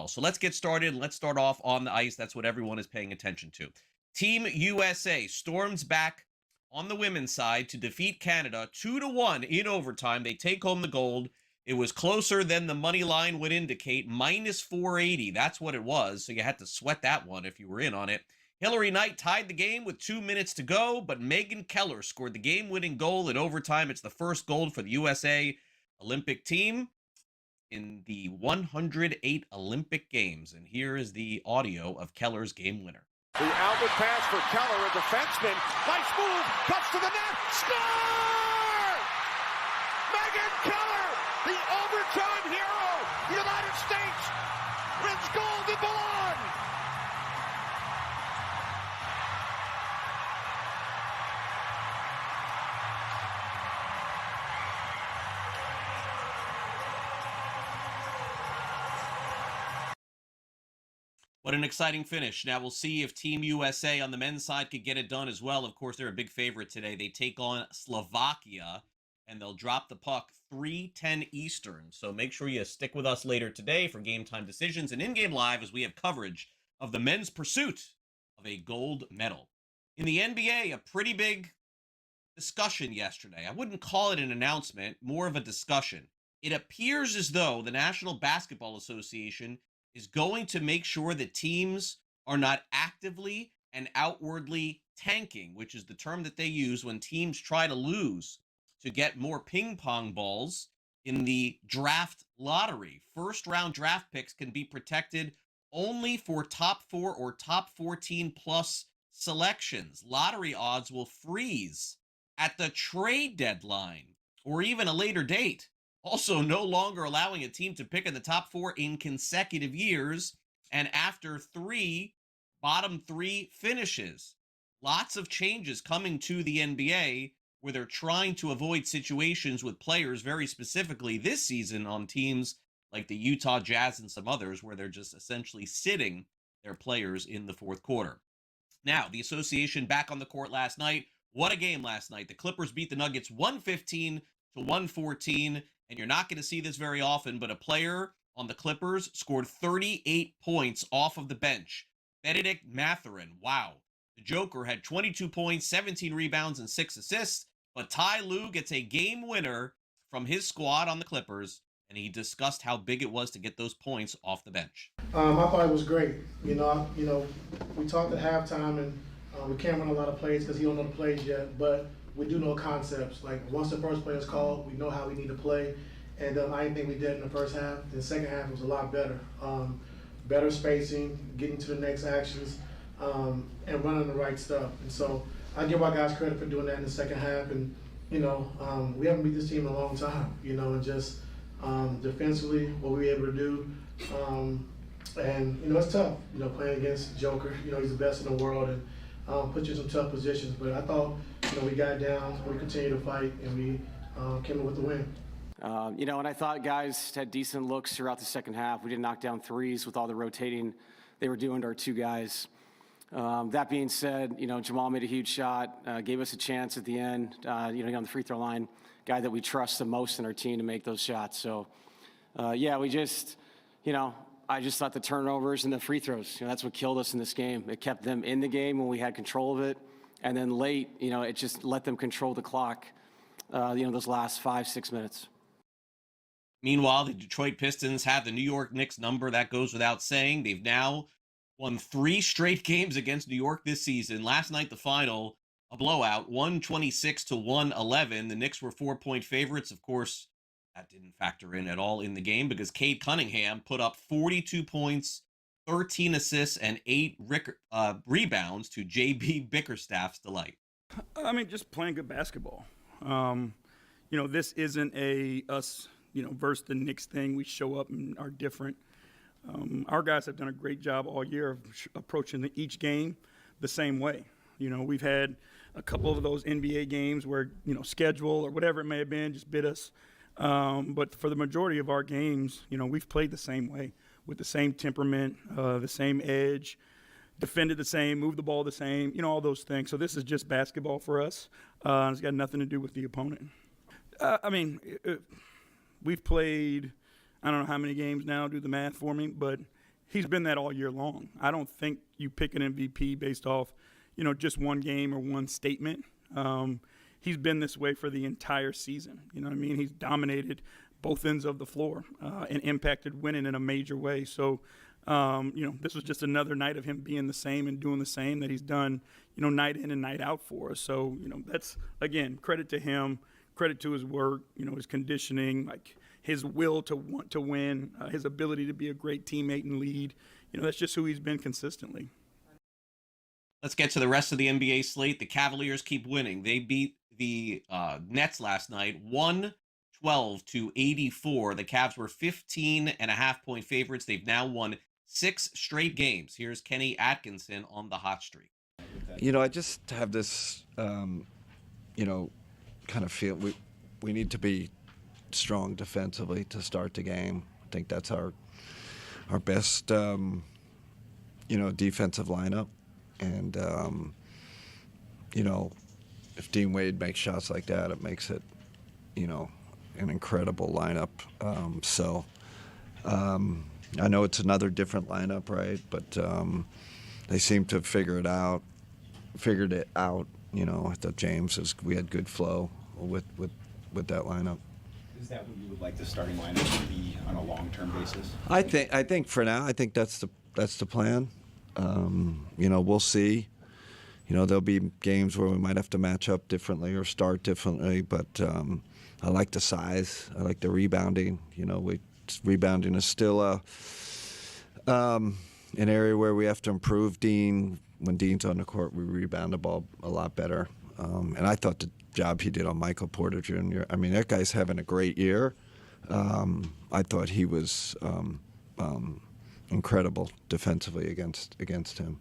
well. So let's get started. Let's start off on the ice. That's what everyone is paying attention to. Team USA storms back on the women's side to defeat Canada 2-1 in overtime. They take home the gold. It was closer than the money line would indicate, minus 480. That's what it was. So you had to sweat that one if you were in on it. Hilary Knight tied the game with 2 minutes to go, but Megan Keller scored the game-winning goal in overtime. It's the first goal for the USA Olympic team in the 108 Olympic Games. And here is the audio of Keller's game winner. The outward pass for Keller, a defenseman. Nice move, cuts to the net, score! Megan Keller, the overtime hero, the United States, wins gold in Milan. What an exciting finish. Now we'll see if Team USA on the men's side could get it done as well. Of course, they're a big favorite today. They take on Slovakia, and they'll drop the puck 3:10 Eastern. So make sure you stick with us later today for Game Time Decisions and In-Game Live as we have coverage of the men's pursuit of a gold medal. In the NBA, a pretty big discussion yesterday. I wouldn't call it an announcement, more of a discussion. It appears as though the National Basketball Association is going to make sure that teams are not actively and outwardly tanking, which is the term that they use when teams try to lose to get more ping pong balls in the draft lottery. First round draft picks can be protected only for top 4 or top 14 plus selections. Lottery odds will freeze at the trade deadline or even a later date. Also, no longer allowing a team to pick in the top 4 in consecutive years and after 3 bottom 3 finishes. Lots of changes coming to the NBA where they're trying to avoid situations with players very specifically this season on teams like the Utah Jazz and some others where they're just essentially sitting their players in the fourth quarter. Now, the association back on the court last night. What a game last night. The Clippers beat the Nuggets 115-114. And you're not going to see this very often, but a player on the Clippers scored 38 points off of the bench. Benedict Mathurin, wow. The Joker had 22 points, 17 rebounds, and 6 assists. But Ty Lue gets a game winner from his squad on the Clippers, and he discussed how big it was to get those points off the bench. I thought it was great. We talked at halftime, and we can't run a lot of plays because he don't know the plays yet, but we do know concepts. Like once the first play is called, we know how we need to play. And I didn't think we did in the first half. The second half was a lot better. Better spacing, getting to the next actions, and running the right stuff. And so I give our guys credit for doing that in the second half. And, we haven't beat this team in a long time, and just defensively, what we were able to do. And, it's tough, playing against Joker. He's the best in the world and put you in some tough positions. But I thought, we got down, we continued to fight, and we came in with the win. And I thought guys had decent looks throughout the second half. We didn't knock down threes with all the rotating they were doing to our 2 guys. That being said, Jamal made a huge shot, gave us a chance at the end, on the free throw line, guy that we trust the most in our team to make those shots. So, we just, I just thought the turnovers and the free throws, that's what killed us in this game. It kept them in the game when we had control of it. And then late, it just let them control the clock, those last 5-6 minutes. Meanwhile, the Detroit Pistons have the New York Knicks number. That goes without saying. They've now won 3 straight games against New York this season. Last night, the final, a blowout, 126-111. The Knicks were 4-point favorites. Of course, that didn't factor in at all in the game because Cade Cunningham put up 42 points, 13 assists, and 8 rebounds to J.B. Bickerstaff's delight. Just playing good basketball. This isn't us versus the Knicks thing. We show up and are different. Our guys have done a great job all year of approaching each game the same way. We've had a couple of those NBA games where, schedule or whatever it may have been just bit us. But for the majority of our games, we've played the same way with the same temperament, the same edge, defended the same, moved the ball the same, all those things. So this is just basketball for us. It's got nothing to do with the opponent. We've played, I don't know how many games now, do the math for me, but he's been that all year long. I don't think you pick an MVP based off, just one game or one statement. He's been this way for the entire season. You know what I mean? He's dominated both ends of the floor and impacted winning in a major way. So, this was just another night of him being the same and doing the same that he's done, night in and night out for us. So, that's, again, credit to him, credit to his work, his conditioning, like his will to want to win, his ability to be a great teammate and lead. That's just who he's been consistently. Let's get to the rest of the NBA slate. The Cavaliers keep winning. They beat the Nets last night, 112-84. The Cavs were 15.5-point favorites. They've now won 6 straight games. Here's Kenny Atkinson on the hot streak. I just have this, kind of feel we need to be strong defensively to start the game. I think that's our best, defensive lineup. And, if Dean Wade makes shots like that, it makes it, an incredible lineup. I know it's another different lineup, right? But they seem to have figured it out. I thought we had good flow with that lineup. Is that what you would like the starting lineup to be on a long-term basis? I think for now, I think that's the plan. We'll see. There'll be games where we might have to match up differently or start differently, but I like the size. I like the rebounding. Rebounding is still an area where we have to improve. When Dean's on the court, we rebound the ball a lot better. And I thought the job he did on Michael Porter Jr., that guy's having a great year. I thought he was incredible defensively against him.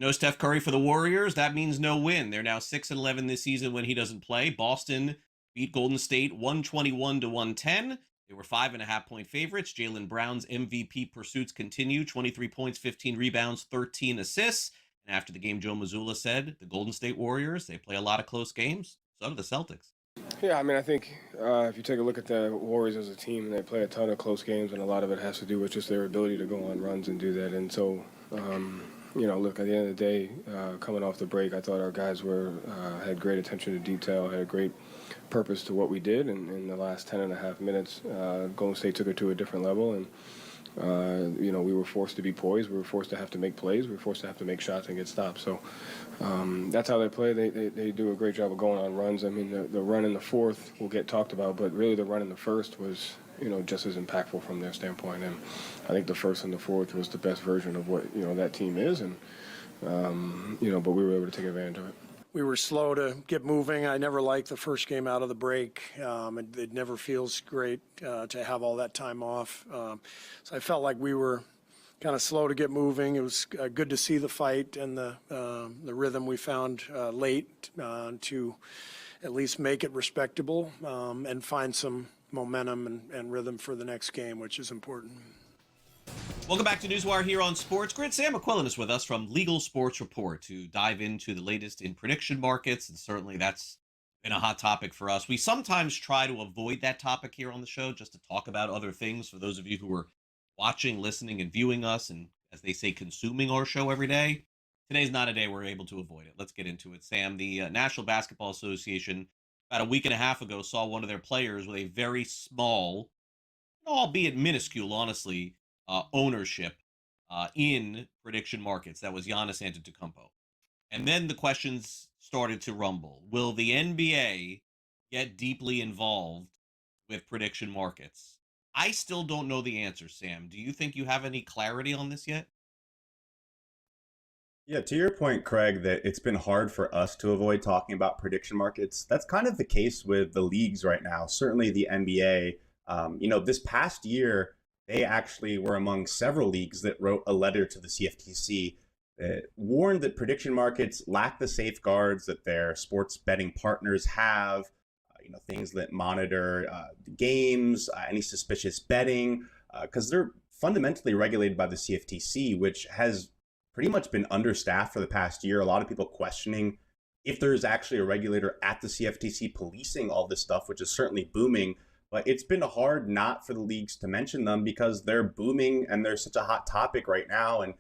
No Steph Curry for the Warriors. That means no win. They're now 6-11 this season when he doesn't play. Boston beat Golden State 121-110. They were 5.5-point favorites. Jaylen Brown's MVP pursuits continue. 23 points, 15 rebounds, 13 assists. And after the game, Joe Mazzulla said, the Golden State Warriors, they play a lot of close games. So do the Celtics. Yeah, I think if you take a look at the Warriors as a team, they play a ton of close games, and a lot of it has to do with just their ability to go on runs and do that. And so, look, at the end of the day, coming off the break, I thought our guys had great attention to detail, had a great purpose to what we did. And in the last 10.5 minutes, Golden State took it to a different level. And, we were forced to be poised. We were forced to have to make plays. We were forced to have to make shots and get stops. So that's how they play. They do a great job of going on runs. The run in the fourth will get talked about, but really the run in the first was, just as impactful from their standpoint. And I think the first and the fourth was the best version of what, that team is. And, but we were able to take advantage of it. We were slow to get moving. I never liked the first game out of the break. It never feels great to have all that time off. So I felt like we were kind of slow to get moving. It was good to see the fight and the rhythm we found late to at least make it respectable and find some momentum and rhythm for the next game, which is important. Welcome back to Newswire here on SportsGrid. Sam McQueen is with us from Legal Sports Report to dive into the latest in prediction markets, and certainly that's been a hot topic for us. We sometimes try to avoid that topic here on the show just to talk about other things for those of you who are watching, listening, and viewing us, and as they say, consuming our show every day. Today's not a day we're able to avoid it. Let's get into it. Sam, the National Basketball Association about a week and a half ago saw one of their players with a very small, albeit minuscule, honestly, ownership in prediction markets. That was Giannis Antetokounmpo. And then the questions started to rumble. Will the NBA get deeply involved with prediction markets? I still don't know the answer, Sam. Do you think you have any clarity on this yet? Yeah, to your point, Craig, that it's been hard for us to avoid talking about prediction markets. That's kind of the case with the leagues right now. Certainly the NBA. This past year, they actually were among several leagues that wrote a letter to the CFTC that warned that prediction markets lack the safeguards that their sports betting partners have, things that monitor games, any suspicious betting, because they're fundamentally regulated by the CFTC, which has pretty much been understaffed for the past year. A lot of people questioning if there's actually a regulator at the CFTC policing all this stuff, which is certainly booming. but it's been hard not for the leagues to mention them because they're booming and they're such a hot topic right now. And,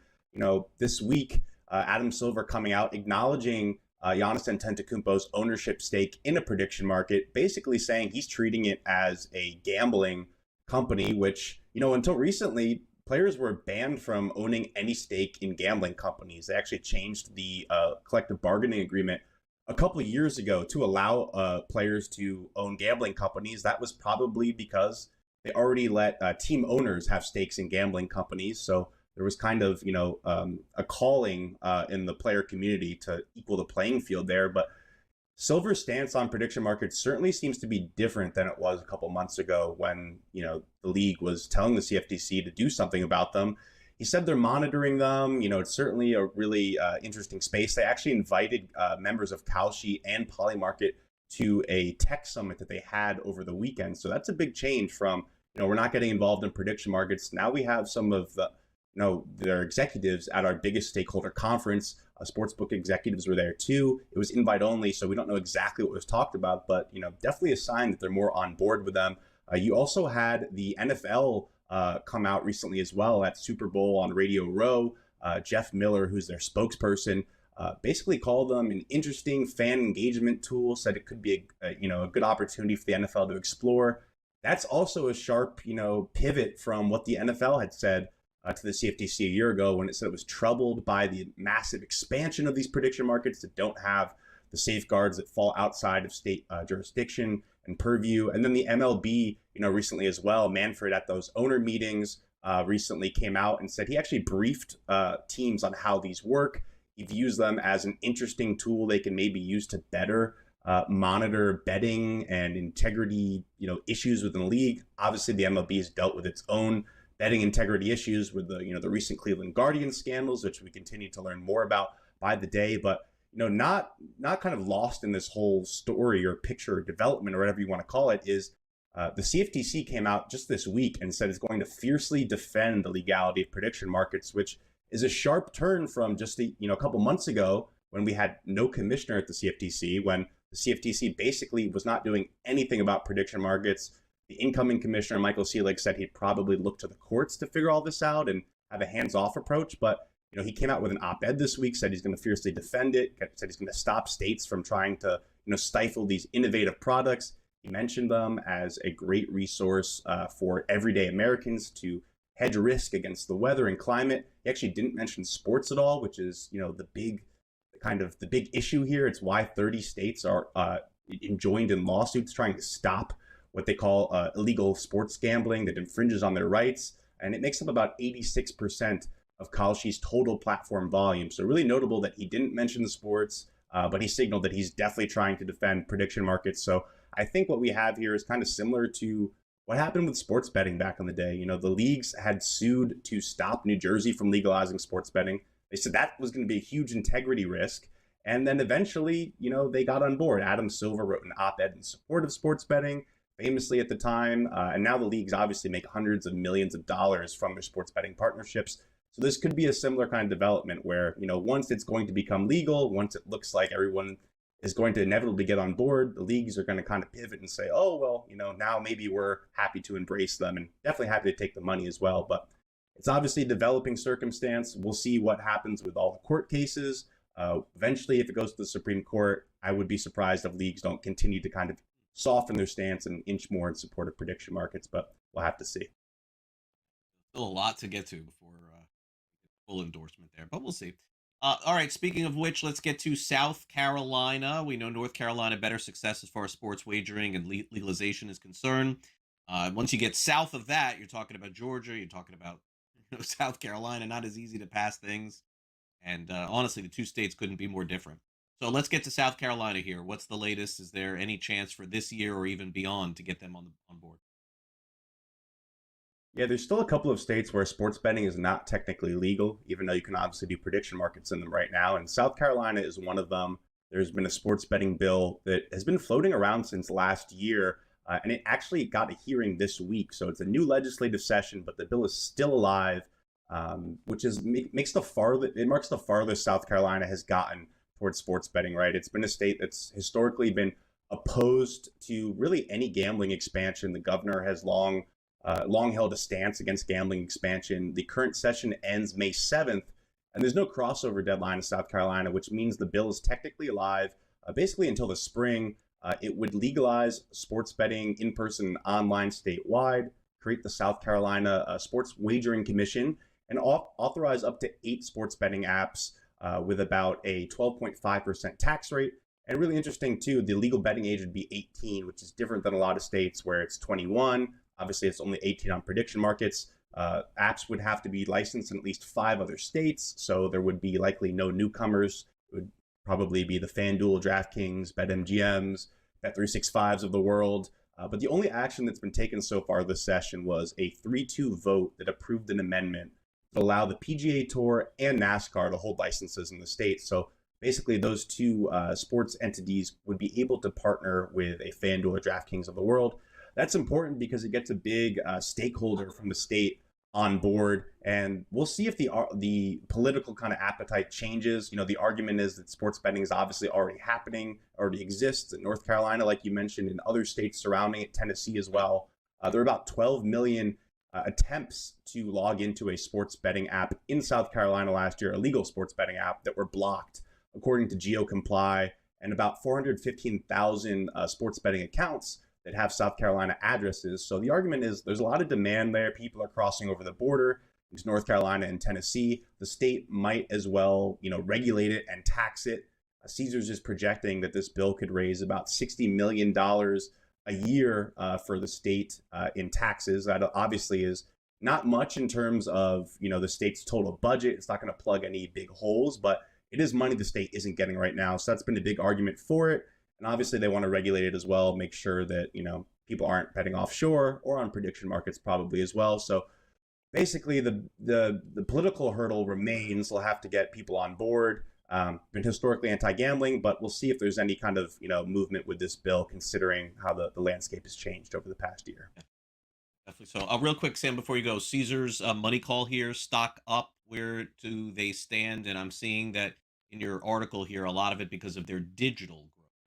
this week, Adam Silver coming out acknowledging Giannis Antetokounmpo's ownership stake in a prediction market, basically saying he's treating it as a gambling company, which, until recently, players were banned from owning any stake in gambling companies. They actually changed the collective bargaining agreement a couple of years ago to allow players to own gambling companies. That was probably because they already let team owners have stakes in gambling companies. So there was kind of, a calling in the player community to equal the playing field there. But Silver's stance on prediction markets certainly seems to be different than it was a couple months ago when, the league was telling the CFTC to do something about them. He said they're monitoring them. It's certainly a really interesting space. They actually invited members of Kalshi and Polymarket to a tech summit that they had over the weekend. So that's a big change from, we're not getting involved in prediction markets. Now we have some of the, their executives at our biggest stakeholder conference. Sportsbook executives were there too. It was invite only, so we don't know exactly what was talked about, but definitely a sign that they're more on board with them. You also had the NFL come out recently as well at Super Bowl on Radio Row. Jeff Miller, who's their spokesperson, basically called them an interesting fan engagement tool, said it could be a good opportunity for the NFL to explore. That's also a sharp, pivot from what the NFL had said to the CFTC a year ago when it said it was troubled by the massive expansion of these prediction markets that don't have the safeguards that fall outside of state jurisdiction and purview. And then the MLB, recently as well, Manfred at those owner meetings recently came out and said he actually briefed teams on how these work. He views them as an interesting tool they can maybe use to better monitor betting and integrity, issues within the league. Obviously, the MLB has dealt with its own betting integrity issues with the recent Cleveland Guardians scandals, which we continue to learn more about by the day. But not kind of lost in this whole story or picture or development or whatever you want to call it is the CFTC came out just this week and said it's going to fiercely defend the legality of prediction markets, which is a sharp turn from just a couple months ago when we had no commissioner at the CFTC, when the CFTC basically was not doing anything about prediction markets. The incoming commissioner, Michael Selig, said he'd probably look to the courts to figure all this out and have a hands-off approach. But, he came out with an op-ed this week, said he's going to fiercely defend it, said he's going to stop states from trying to, stifle these innovative products. He mentioned them as a great resource for everyday Americans to hedge risk against the weather and climate. He actually didn't mention sports at all, which is, the big issue here. It's why 30 states are enjoined in lawsuits trying to stop what they call illegal sports gambling that infringes on their rights. And it makes up about 86% of Kalshi's total platform volume. So really notable that he didn't mention the sports, but he signaled that he's definitely trying to defend prediction markets. So I think what we have here is kind of similar to what happened with sports betting back in the day. The leagues had sued to stop New Jersey from legalizing sports betting. They said that was going to be a huge integrity risk. And then eventually, they got on board. Adam Silver wrote an op-ed in support of sports betting, famously at the time. And now the leagues obviously make hundreds of millions of dollars from their sports betting partnerships. So this could be a similar kind of development where, once it's going to become legal, once it looks like everyone is going to inevitably get on board, the leagues are going to kind of pivot and say, oh, well, now maybe we're happy to embrace them and definitely happy to take the money as well. But it's obviously a developing circumstance. We'll see what happens with all the court cases. Eventually, if it goes to the Supreme Court, I would be surprised if leagues don't continue to kind of soften their stance and inch more in support of prediction markets, but we'll have to see. Still a lot to get to before full endorsement there, but we'll see. All right, speaking of which, let's get to South Carolina. We know North Carolina better success as far as sports wagering and legalization is concerned. Once you get south of that, you're talking about Georgia, you're talking about South Carolina, not as easy to pass things. And honestly, the two states couldn't be more different. So let's get to South Carolina here. What's the latest? Is there any chance for this year or even beyond to get them on board? Yeah, there's still a couple of states where sports betting is not technically legal, even though you can obviously do prediction markets in them right now. And South Carolina is one of them. There's been a sports betting bill that has been floating around since last year, and it actually got a hearing this week. So it's a new legislative session, but the bill is still alive, which is marks the farthest South Carolina has gotten towards sports betting, right? It's been a state that's historically been opposed to really any gambling expansion. The governor has long held a stance against gambling expansion. The current session ends May 7th, and there's no crossover deadline in South Carolina, which means the bill is technically alive basically until the spring. It would legalize sports betting in person and online statewide, create the South Carolina Sports Wagering Commission, and authorize up to 8 sports betting apps with about a 12.5% tax rate. And really interesting too, the legal betting age would be 18, which is different than a lot of states where it's 21. Obviously, it's only 18 on prediction markets. Apps would have to be licensed in at least 5 other states, so there would be likely no newcomers. It would probably be the FanDuel, DraftKings, BetMGMs, Bet365s of the world. But the only action that's been taken so far this session was a 3-2 vote that approved an amendment to allow the PGA Tour and NASCAR to hold licenses in the state. So basically, those two sports entities would be able to partner with a FanDuel or DraftKings of the world. That's important because it gets a big stakeholder from the state on board, and we'll see if the political kind of appetite changes. You know, the argument is that sports betting is obviously already happening, already exists in North Carolina, like you mentioned, in other states surrounding it, Tennessee as well. There are about 12 million attempts to log into a sports betting app in South Carolina last year, a legal sports betting app, that were blocked, according to GeoComply, and about 415,000 sports betting accounts that have South Carolina addresses. So the argument is there's a lot of demand there. People are crossing over the border into North Carolina and Tennessee. The state might as well, regulate it and tax it. Caesars is projecting that this bill could raise about $60 million a year for the state in taxes. That obviously is not much in terms of, the state's total budget. It's not going to plug any big holes, but it is money the state isn't getting right now. So that's been a big argument for it. And obviously they want to regulate it as well, make sure that, people aren't betting offshore or on prediction markets probably as well. So basically the political hurdle remains. They'll have to get people on board. Been historically anti-gambling, but we'll see if there's any kind of, movement with this bill, considering how the landscape has changed over the past year. Definitely so. Real quick, Sam, before you go, Caesars money call here, stock up. Where do they stand? And I'm seeing that in your article here, a lot of it because of their digital growth.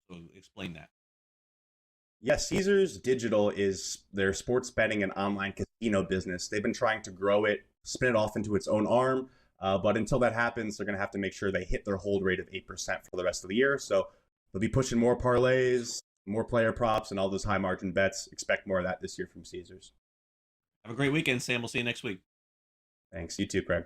So explain that. Yes, Caesars Digital is their sports betting and online casino business. They've been trying to grow it, spin it off into its own arm. But until that happens, they're going to have to make sure they hit their hold rate of 8% for the rest of the year. So they'll be pushing more parlays, more player props, and all those high margin bets. Expect more of that this year from Caesars. Have a great weekend, Sam. We'll see you next week. Thanks. You too, Craig.